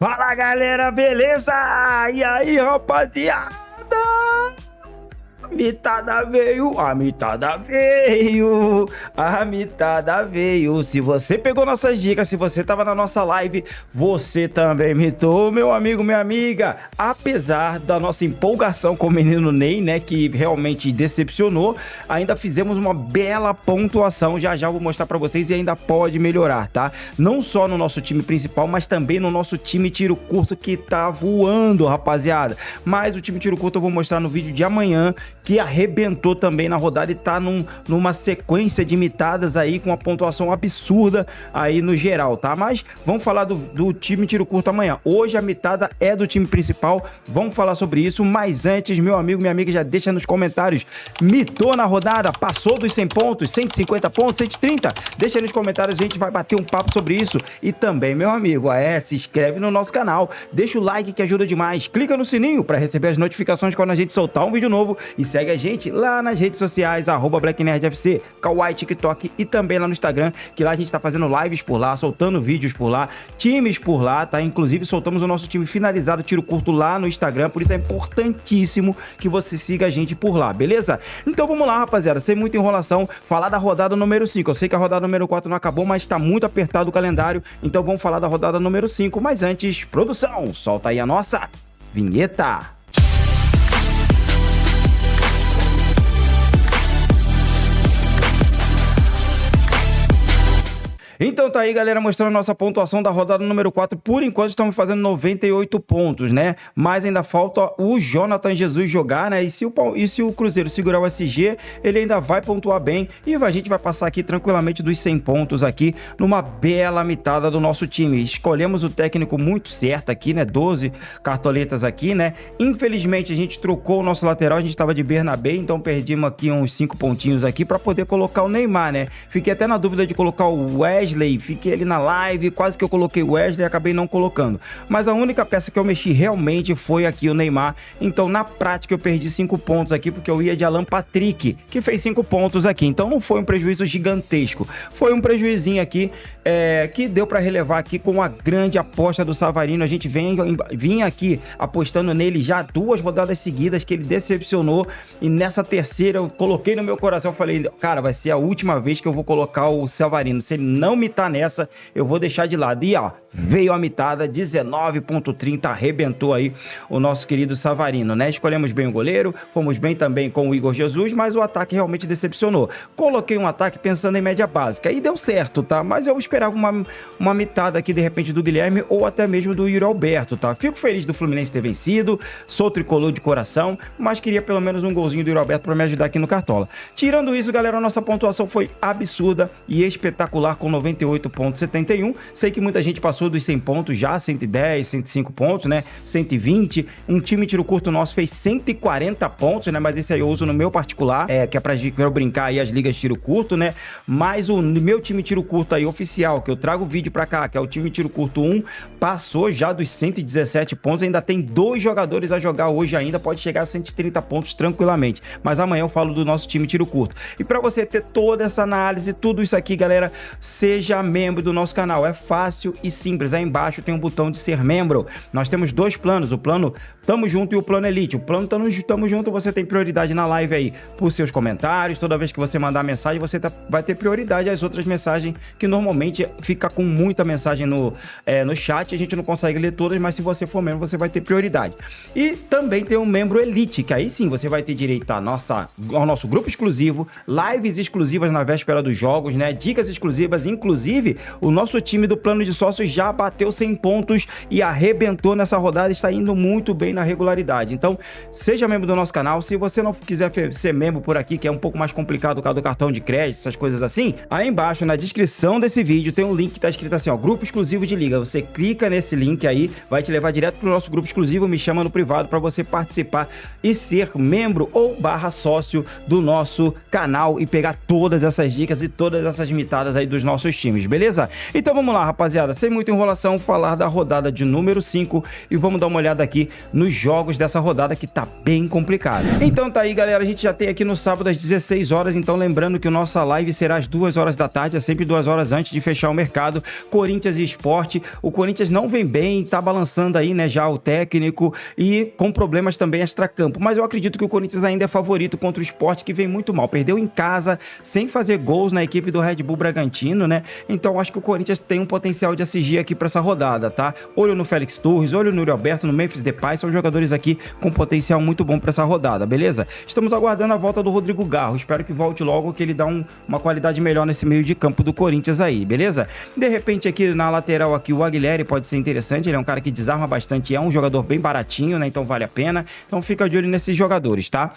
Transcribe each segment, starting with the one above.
Fala galera, beleza? E aí rapaziada? A mitada veio. Se você pegou nossas dicas, se você tava na nossa live, você também mitou, meu amigo, minha amiga. Apesar da nossa empolgação com o menino Ney, né, que realmente decepcionou, ainda fizemos uma bela pontuação. Já vou mostrar pra vocês e ainda pode melhorar, tá? Não só no nosso time principal, mas também no nosso time tiro curto que tá voando, rapaziada. Mas o time tiro curto eu vou mostrar no vídeo de amanhã, que arrebentou também na rodada e tá numa sequência de mitadas aí com uma pontuação absurda aí no geral, tá? Mas vamos falar do time tiro curto amanhã. Hoje a mitada é do time principal, vamos falar sobre isso, mas antes, meu amigo, minha amiga, já deixa nos comentários, mitou na rodada, passou dos 100 pontos, 150 pontos, 130? Deixa nos comentários, a gente vai bater um papo sobre isso. E também, meu amigo, se inscreve no nosso canal, deixa o like que ajuda demais, clica no sininho para receber as notificações quando a gente soltar um vídeo novo e segue a gente lá nas redes sociais, @BlackNerdFC, Kawaii, TikTok e também lá no Instagram, que lá a gente tá fazendo lives por lá, soltando vídeos por lá, times por lá, tá? Inclusive soltamos o nosso time finalizado tiro curto lá no Instagram, por isso é importantíssimo que você siga a gente por lá, beleza? Então vamos lá, rapaziada, sem muita enrolação, falar da rodada número 5. Eu sei que a rodada número 4 não acabou, mas tá muito apertado o calendário, então vamos falar da rodada número 5, mas antes, produção, solta aí a nossa vinheta! Então tá aí, galera, mostrando a nossa pontuação da rodada número 4. Por enquanto estamos fazendo 98 pontos, né? Mas ainda falta o Jonathan Jesus jogar, né? E se o Cruzeiro segurar o SG, ele ainda vai pontuar bem e a gente vai passar aqui tranquilamente dos 100 pontos aqui numa bela mitada do nosso time. Escolhemos o técnico muito certo aqui, né? 12 cartoletas aqui, né? Infelizmente a gente trocou o nosso lateral, a gente estava de Bernabé, então perdemos aqui uns 5 pontinhos aqui para poder colocar o Neymar, né? Fiquei até na dúvida de colocar o Wesley, fiquei ali na live, quase que eu coloquei o Wesley e acabei não colocando. Mas a única peça que eu mexi realmente foi aqui o Neymar. Então, na prática, eu perdi 5 pontos aqui, porque eu ia de Alan Patrick, que fez 5 pontos aqui. Então, não foi um prejuízo gigantesco. Foi um prejuizinho aqui, que deu para relevar aqui com a grande aposta do Savarino. A gente vinha aqui apostando nele já 2 rodadas seguidas, que ele decepcionou. E nessa terceira, eu coloquei no meu coração, eu falei, cara, vai ser a última vez que eu vou colocar o Savarino. Se ele não mitar nessa, eu vou deixar de lado. E ó, veio a mitada, 19.30, arrebentou aí o nosso querido Savarino, né? Escolhemos bem o goleiro, fomos bem também com o Igor Jesus, mas o ataque realmente decepcionou. Coloquei um ataque pensando em média básica e deu certo, tá? Mas eu esperava uma mitada aqui de repente do Guilherme ou até mesmo do Yuri Alberto, tá? Fico feliz do Fluminense ter vencido, sou tricolor de coração, mas queria pelo menos um golzinho do Yuri Alberto para me ajudar aqui no Cartola. Tirando isso, galera, a nossa pontuação foi absurda e espetacular com 98.71. Sei que muita gente passou dos 100 pontos já, 110, 105 pontos, né? 120. Um time tiro curto nosso fez 140 pontos, né? Mas esse aí eu uso no meu particular, que é pra eu brincar aí as ligas tiro curto, né? Mas o meu time tiro curto aí oficial, que eu trago o vídeo pra cá, que é o time tiro curto 1, passou já dos 117 pontos. Ainda tem 2 jogadores a jogar hoje ainda, pode chegar a 130 pontos tranquilamente. Mas amanhã eu falo do nosso time tiro curto. E pra você ter toda essa análise, tudo isso aqui, galera, seja membro do nosso canal, é fácil e simples. Aí embaixo tem um botão de ser membro. Nós temos 2 planos, o plano Tamo Junto e o plano Elite. O plano Tamo Junto, você tem prioridade na live aí por seus comentários. Toda vez que você mandar mensagem, você vai ter prioridade às outras mensagens, que normalmente fica com muita mensagem no chat, a gente não consegue ler todas, mas se você for membro, você vai ter prioridade. E também tem um membro Elite, que aí sim você vai ter direito ao nosso grupo exclusivo, lives exclusivas na véspera dos jogos, né? Dicas exclusivas, inclusive o nosso time do plano de sócios já bateu 100 pontos e arrebentou nessa rodada, está indo muito bem na regularidade. Então, seja membro do nosso canal. Se você não quiser ser membro por aqui, que é um pouco mais complicado por causa do cartão de crédito, essas coisas assim, aí embaixo na descrição desse vídeo tem um link que tá escrito assim, ó, grupo exclusivo de liga. Você clica nesse link aí, vai te levar direto pro nosso grupo exclusivo, me chama no privado para você participar e ser membro ou /sócio do nosso canal e pegar todas essas dicas e todas essas mitadas aí dos nossos nossos times, beleza? Então vamos lá, rapaziada, sem muita enrolação, falar da rodada de número 5 e vamos dar uma olhada aqui nos jogos dessa rodada que tá bem complicada. Então tá aí, galera, a gente já tem aqui no sábado às 16 horas, então lembrando que a nossa live será às 2 horas da tarde, é sempre 2 horas antes de fechar o mercado. Corinthians e Sport, o Corinthians não vem bem, tá balançando aí, né, já o técnico e com problemas também extracampo, mas eu acredito que o Corinthians ainda é favorito contra o Sport, que vem muito mal, perdeu em casa, sem fazer gols na equipe do Red Bull Bragantino, né, então acho que o Corinthians tem um potencial de assistir aqui pra essa rodada, tá? Olho no Félix Torres, olho no Yuri Alberto, no Memphis Depay, são jogadores aqui com potencial muito bom pra essa rodada, beleza? Estamos aguardando a volta do Rodrigo Garro, espero que volte logo, que ele dá uma qualidade melhor nesse meio de campo do Corinthians aí, beleza? De repente aqui na lateral aqui o Aguilera pode ser interessante, ele é um cara que desarma bastante, é um jogador bem baratinho, né? Então vale a pena, então fica de olho nesses jogadores, tá?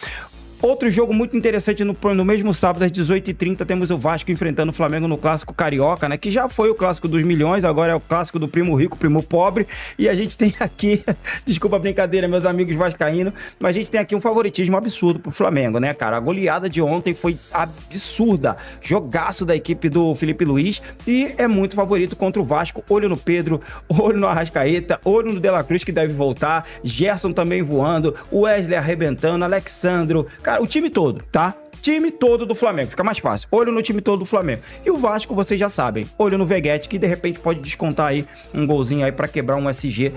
Outro jogo muito interessante no mesmo sábado às 18h30 temos o Vasco enfrentando o Flamengo no Clássico Carioca, né? Que já foi o Clássico dos Milhões, agora é o Clássico do Primo Rico, Primo Pobre. E a gente tem aqui, desculpa a brincadeira, meus amigos vascaínos, mas a gente tem aqui um favoritismo absurdo pro Flamengo, né, cara? A goleada de ontem foi absurda, jogaço da equipe do Felipe Luiz e é muito favorito contra o Vasco. Olho no Pedro, olho no Arrascaeta, olho no De La Cruz que deve voltar, Gerson também voando, Wesley arrebentando, Alexandro, cara, o time todo, tá? Time todo do Flamengo, fica mais fácil. Olho no time todo do Flamengo. E o Vasco, vocês já sabem, olho no Veguete, que de repente pode descontar aí um golzinho aí pra quebrar um SG,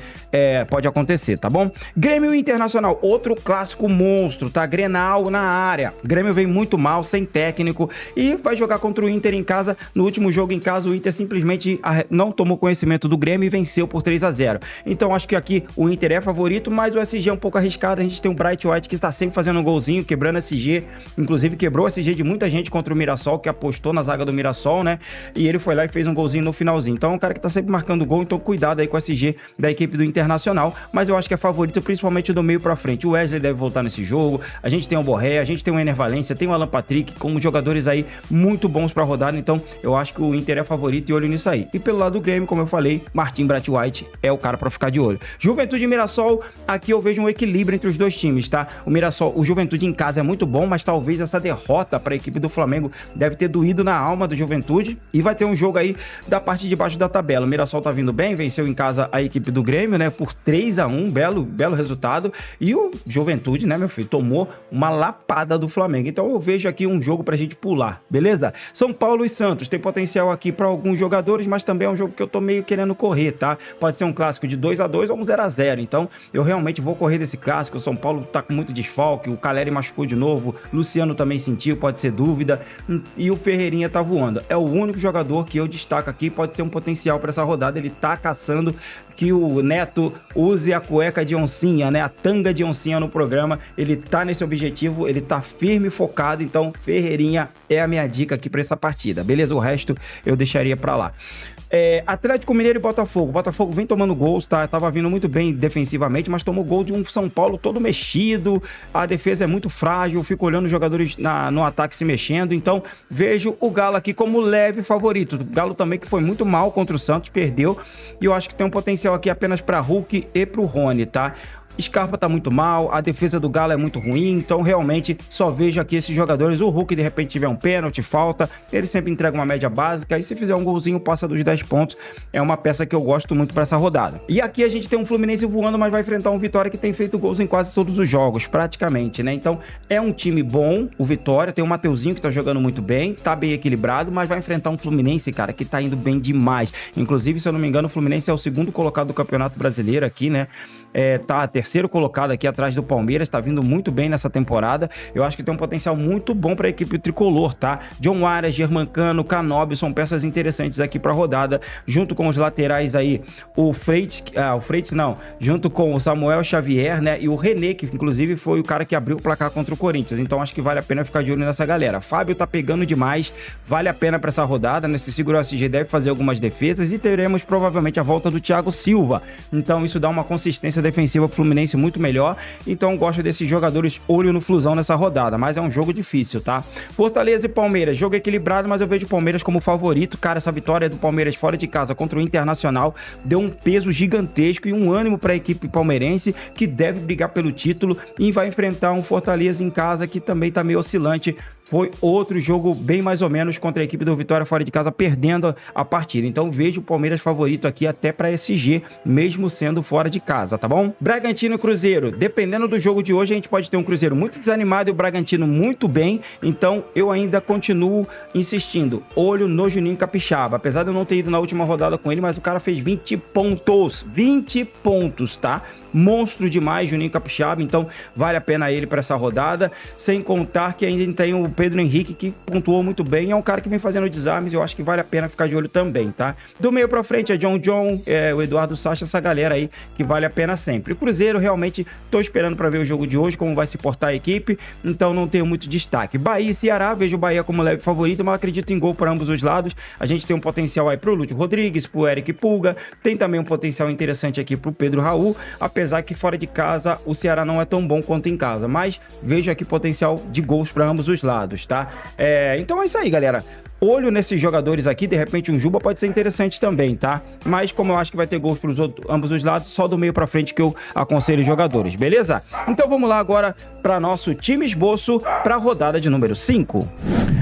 pode acontecer, tá bom? Grêmio Internacional, outro clássico monstro, tá? Grenal na área. Grêmio vem muito mal, sem técnico, e vai jogar contra o Inter em casa. No último jogo em casa, o Inter simplesmente não tomou conhecimento do Grêmio e venceu por 3-0. Então acho que aqui o Inter é favorito, mas o SG é um pouco arriscado. A gente tem o Bright White que está sempre fazendo um golzinho, quebrando SG, inclusive quebrou o SG de muita gente contra o Mirassol, que apostou na zaga do Mirassol, né? E ele foi lá e fez um golzinho no finalzinho. Então é um cara que tá sempre marcando gol, então cuidado aí com o SG da equipe do Internacional, mas eu acho que é favorito principalmente do meio pra frente. O Wesley deve voltar nesse jogo, a gente tem o Borré, a gente tem o Ener Valencia, tem o Alan Patrick, como jogadores aí muito bons pra rodada, então eu acho que o Inter é favorito e olho nisso aí. E pelo lado do Grêmio, como eu falei, Martim Bright White é o cara pra ficar de olho. Juventude e Mirassol, aqui eu vejo um equilíbrio entre os dois times, tá? O Mirassol, o Juventude em casa é muito bom, mas talvez essa derrota para a equipe do Flamengo deve ter doído na alma do Juventude e vai ter um jogo aí da parte de baixo da tabela. O Mirassol tá vindo bem, venceu em casa a equipe do Grêmio, né, por 3-1, belo resultado, e o Juventude, né, meu filho, tomou uma lapada do Flamengo. Então eu vejo aqui um jogo pra gente pular, beleza? São Paulo e Santos tem potencial aqui para alguns jogadores, mas também é um jogo que eu tô meio querendo correr, tá? Pode ser um clássico de 2-2 ou um 0-0. Então eu realmente vou correr desse clássico. O São Paulo tá com muito desfalque, o Caleri machucou de novo, Luciano também sentiu, pode ser dúvida, e o Ferreirinha tá voando. É o único jogador que eu destaco aqui, pode ser um potencial para essa rodada. Ele tá caçando que o Neto use a cueca de oncinha, né, a tanga de oncinha no programa. Ele tá nesse objetivo, ele tá firme e focado, então Ferreirinha é a minha dica aqui para essa partida, beleza? O resto eu deixaria para lá. Atlético Mineiro e Botafogo. Botafogo vem tomando gols, tá? Tava vindo muito bem defensivamente, mas tomou gol de um São Paulo todo mexido. A defesa é muito frágil, fico olhando os jogadores no ataque se mexendo, então vejo o Galo aqui como leve favorito. O Galo também que foi muito mal contra o Santos, perdeu, e eu acho que tem um potencial aqui apenas para Hulk e pro Rony, tá? Scarpa tá muito mal, a defesa do Galo é muito ruim, então realmente só vejo aqui esses jogadores. O Hulk de repente tiver um pênalti, falta, ele sempre entrega uma média básica, e se fizer um golzinho passa dos 10 pontos, é uma peça que eu gosto muito para essa rodada. E aqui a gente tem um Fluminense voando, mas vai enfrentar um Vitória que tem feito gols em quase todos os jogos, praticamente, né? Então é um time bom, o Vitória, tem o Mateuzinho que tá jogando muito bem, tá bem equilibrado, mas vai enfrentar um Fluminense, cara, que tá indo bem demais. Inclusive, se eu não me engano, o Fluminense é o segundo colocado do Campeonato Brasileiro aqui, né? Tá terceiro colocado aqui atrás do Palmeiras, tá vindo muito bem nessa temporada. Eu acho que tem um potencial muito bom para a equipe tricolor, tá? John Arias, Germancano, Canóbio são peças interessantes aqui para a rodada, junto com os laterais aí, junto com o Samuel Xavier, né? E o René, que inclusive foi o cara que abriu o placar contra o Corinthians. Então acho que vale a pena ficar de olho nessa galera. Fábio tá pegando demais, vale a pena para essa rodada, né? Se segura o SG deve fazer algumas defesas e teremos provavelmente a volta do Thiago Silva. Então isso dá uma consistência defensiva pro Fluminense muito melhor, então gosto desses jogadores olho no Flusão nessa rodada, mas é um jogo difícil, tá? Fortaleza e Palmeiras, jogo equilibrado, mas eu vejo o Palmeiras como favorito, cara. Essa vitória do Palmeiras fora de casa contra o Internacional deu um peso gigantesco e um ânimo para a equipe palmeirense, que deve brigar pelo título e vai enfrentar um Fortaleza em casa que também tá meio oscilante. foi outro jogo bem mais ou menos contra a equipe do Vitória fora de casa, perdendo a partida. Então vejo o Palmeiras favorito aqui até para SG, mesmo sendo fora de casa, tá bom? Bragantino e Cruzeiro, dependendo do jogo de hoje, a gente pode ter um Cruzeiro muito desanimado e o Bragantino muito bem, então eu ainda continuo insistindo, olho no Juninho Capixaba, apesar de eu não ter ido na última rodada com ele, mas o cara fez 20 pontos, tá? Monstro demais, Juninho Capixaba, então vale a pena ele para essa rodada, sem contar que ainda tem o Pedro Henrique, que pontuou muito bem, é um cara que vem fazendo desarmes, eu acho que vale a pena ficar de olho também, tá? Do meio pra frente é John, o Eduardo Sacha, essa galera aí que vale a pena sempre. O Cruzeiro, realmente, tô esperando para ver o jogo de hoje, como vai se portar a equipe, então não tenho muito destaque. Bahia e Ceará, vejo o Bahia como leve favorito, mas acredito em gol para ambos os lados, a gente tem um potencial aí pro Lúcio Rodrigues, pro Eric Pulga, tem também um potencial interessante aqui pro Pedro Raul, apesar que fora de casa o Ceará não é tão bom quanto em casa, mas vejo aqui potencial de gols para ambos os lados, tá? Então é isso aí, galera. Olho nesses jogadores aqui, de repente um Juba pode ser interessante também, tá? Mas como eu acho que vai ter gols para ambos os lados, só do meio para frente que eu aconselho os jogadores, beleza? Então vamos lá agora para nosso time esboço para a rodada de número 5.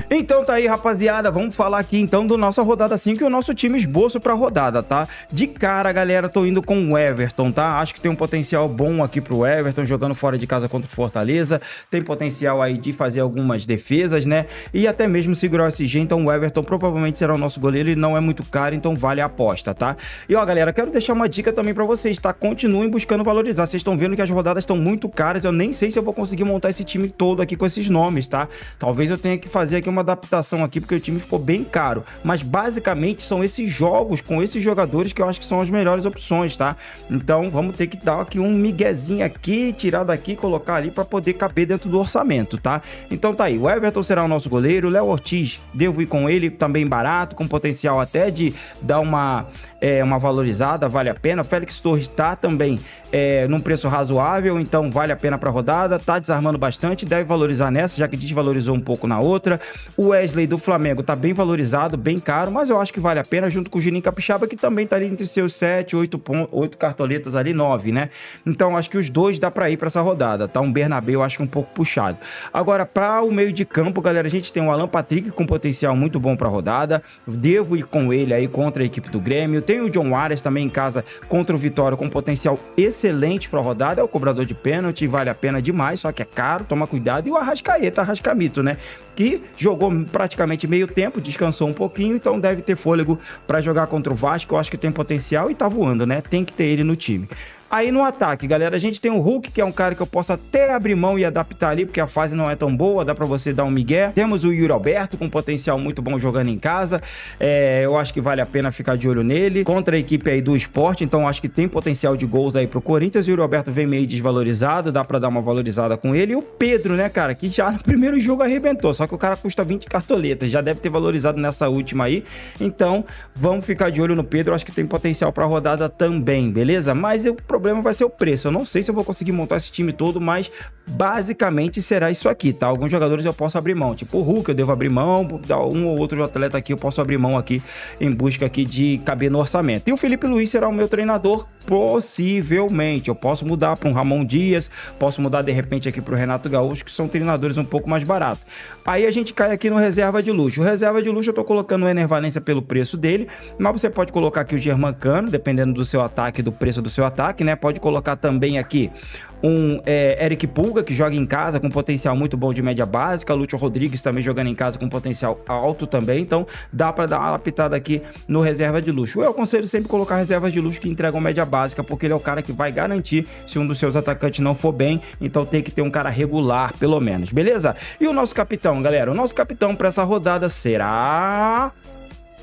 Então tá aí, rapaziada, vamos falar aqui então do nossa rodada 5 e o nosso time esboço pra rodada, tá? De cara, galera, tô indo com o Everton, tá? Acho que tem um potencial bom aqui pro Everton, jogando fora de casa contra o Fortaleza, tem potencial aí de fazer algumas defesas, né? E até mesmo segurar o SG, então o Everton provavelmente será o nosso goleiro, ele não é muito caro, então vale a aposta, tá? E ó, galera, quero deixar uma dica também pra vocês, tá? Continuem buscando valorizar, vocês estão vendo que as rodadas estão muito caras, eu nem sei se eu vou conseguir montar esse time todo aqui com esses nomes, tá? Talvez eu tenha que fazer aqui uma adaptação aqui, porque o time ficou bem caro, mas basicamente são esses jogos com esses jogadores que eu acho que são as melhores opções, tá? Então vamos ter que dar aqui um miguezinho aqui, tirar daqui, colocar ali para poder caber dentro do orçamento, tá? Então tá aí, o Everton será o nosso goleiro, o Léo Ortiz, devo ir com ele, também barato, com potencial até de dar uma valorizada, vale a pena. O Félix Torres tá também num preço razoável, então vale a pena para a rodada, tá desarmando bastante, deve valorizar nessa, já que desvalorizou um pouco na outra. O Wesley do Flamengo tá bem valorizado, bem caro, mas eu acho que vale a pena, junto com o Juninho Capixaba, que também tá ali entre seus 7, 8 cartoletas ali, 9, né? Então acho que os dois dá para ir para essa rodada, tá? Um Bernabéu eu acho que um pouco puxado. Agora, para o meio de campo, galera, a gente tem o Alan Patrick com potencial muito bom para a rodada, devo ir com ele aí contra a equipe do Grêmio. Tem o John Arias também em casa contra o Vitória com potencial excelente para a rodada, é o cobrador de pênalti, vale a pena demais, só que é caro, toma cuidado. E o Arrascaeta, né, que jogou praticamente meio tempo, descansou um pouquinho, então deve ter fôlego para jogar contra o Vasco, eu acho que tem potencial e tá voando, né, tem que ter ele no time. Aí no ataque, galera, a gente tem o Hulk, que é um cara que eu posso até abrir mão e adaptar ali, porque a fase não é tão boa, dá pra você dar um migué. Temos o Yuri Alberto, com potencial muito bom jogando em casa, eu acho que vale a pena ficar de olho nele. Contra a equipe aí do Sport, então acho que tem potencial de gols aí pro Corinthians. O Yuri Alberto vem meio desvalorizado, dá pra dar uma valorizada com ele. E o Pedro, né, cara, que já no primeiro jogo arrebentou, só que o cara custa 20 cartoletas, já deve ter valorizado nessa última aí. Então, vamos ficar de olho no Pedro, acho que tem potencial pra rodada também, beleza? Mas o problema vai ser o preço, eu não sei se eu vou conseguir montar esse time todo, mas basicamente será isso aqui, tá? Alguns jogadores eu posso abrir mão, tipo o Hulk eu devo abrir mão, um ou outro atleta aqui eu posso abrir mão aqui em busca aqui de caber no orçamento. E o Felipe Luiz será o meu treinador, possivelmente, eu posso mudar para um Ramon Dias, posso mudar de repente aqui para o Renato Gaúcho, que são treinadores um pouco mais baratos. Aí a gente cai aqui no reserva de luxo. O reserva de luxo eu tô colocando o Ener Valencia pelo preço dele, mas você pode colocar aqui o Germancano, dependendo do seu ataque, do preço do seu ataque, né? Pode colocar também aqui um Eric Pulga, que joga em casa com potencial muito bom de média básica, Lúcio Rodrigues também jogando em casa com potencial alto também, então dá para dar uma pitada aqui no reserva de luxo. Eu aconselho sempre colocar reservas de luxo que entregam média básica, porque ele é o cara que vai garantir se um dos seus atacantes não for bem, então tem que ter um cara regular pelo menos, beleza? E o nosso capitão, galera, o nosso capitão para essa rodada será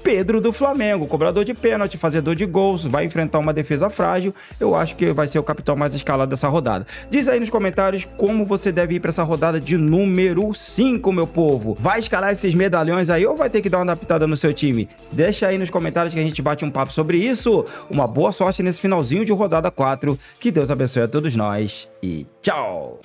Pedro do Flamengo, cobrador de pênalti, fazedor de gols, vai enfrentar uma defesa frágil, eu acho que vai ser o capitão mais escalado dessa rodada. Diz aí nos comentários como você deve ir para essa rodada de número 5, meu povo. Vai escalar esses medalhões aí ou vai ter que dar uma adaptada no seu time? Deixa aí nos comentários que a gente bate um papo sobre isso. Uma boa sorte nesse finalzinho de rodada 4, que Deus abençoe a todos nós e tchau!